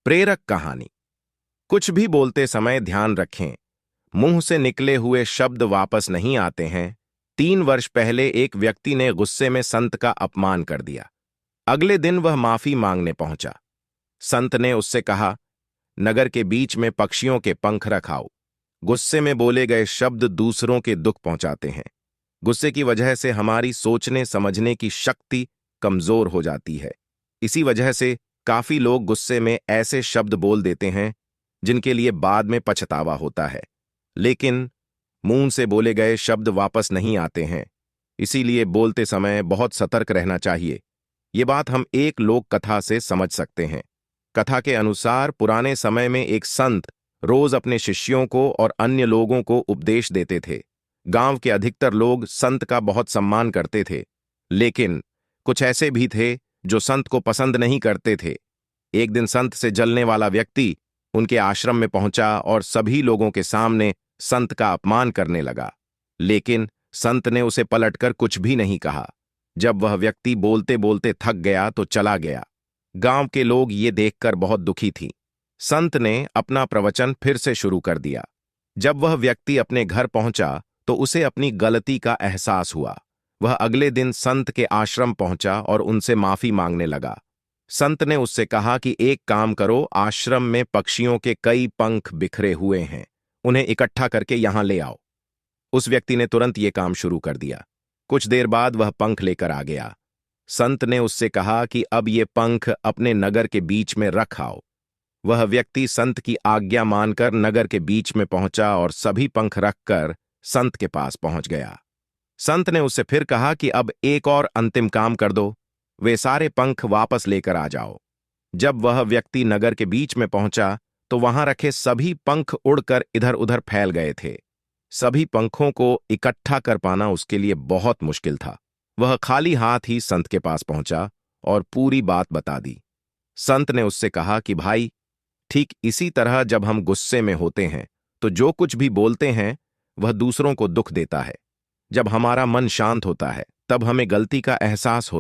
प्रेरक कहानी। कुछ भी बोलते समय ध्यान रखें, मुंह से निकले हुए शब्द वापस नहीं आते हैं। 3 वर्ष पहले एक व्यक्ति ने गुस्से में संत का अपमान कर दिया। अगले दिन वह माफी मांगने पहुंचा। संत ने उससे कहा, नगर के बीच में पक्षियों के पंख रखाओ। गुस्से में बोले गए शब्द दूसरों के दुख पहुंचाते हैं। गुस्से की वजह से हमारी सोचने समझने की शक्ति कमजोर हो जाती है। इसी वजह से काफी लोग गुस्से में ऐसे शब्द बोल देते हैं जिनके लिए बाद में पछतावा होता है। लेकिन मुंह से बोले गए शब्द वापस नहीं आते हैं, इसीलिए बोलते समय बहुत सतर्क रहना चाहिए। ये बात हम एक लोक कथा से समझ सकते हैं। कथा के अनुसार पुराने समय में एक संत रोज अपने शिष्यों को और अन्य लोगों को उपदेश देते थे। गांव के अधिकतर लोग संत का बहुत सम्मान करते थे, लेकिन कुछ ऐसे भी थे जो संत को पसंद नहीं करते थे। एक दिन संत से जलने वाला व्यक्ति उनके आश्रम में पहुंचा और सभी लोगों के सामने संत का अपमान करने लगा। लेकिन संत ने उसे पलटकर कुछ भी नहीं कहा। जब वह व्यक्ति बोलते बोलते थक गया तो चला गया। गांव के लोग ये देखकर बहुत दुखी थी। संत ने अपना प्रवचन फिर से शुरू कर दिया। जब वह व्यक्ति अपने घर पहुंचा तो उसे अपनी गलती का एहसास हुआ। वह अगले दिन संत के आश्रम पहुंचा और उनसे माफी मांगने लगा। संत ने उससे कहा कि एक काम करो, आश्रम में पक्षियों के कई पंख बिखरे हुए हैं, उन्हें इकट्ठा करके यहां ले आओ। उस व्यक्ति ने तुरंत ये काम शुरू कर दिया। कुछ देर बाद वह पंख लेकर आ गया। संत ने उससे कहा कि अब ये पंख अपने नगर के बीच में रख आओ। वह व्यक्ति संत की आज्ञा मानकर नगर के बीच में पहुंचा और सभी पंख रखकर संत के पास पहुंच गया। संत ने उससे फिर कहा कि अब एक और अंतिम काम कर दो, वे सारे पंख वापस लेकर आ जाओ। जब वह व्यक्ति नगर के बीच में पहुंचा तो वहां रखे सभी पंख उड़कर इधर उधर फैल गए थे। सभी पंखों को इकट्ठा कर पाना उसके लिए बहुत मुश्किल था। वह खाली हाथ ही संत के पास पहुंचा और पूरी बात बता दी। संत ने उससे कहा कि भाई, ठीक इसी तरह जब हम गुस्से में होते हैं तो जो कुछ भी बोलते हैं वह दूसरों को दुख देता है। जब हमारा मन शांत होता है तब हमें गलती का एहसास होता है।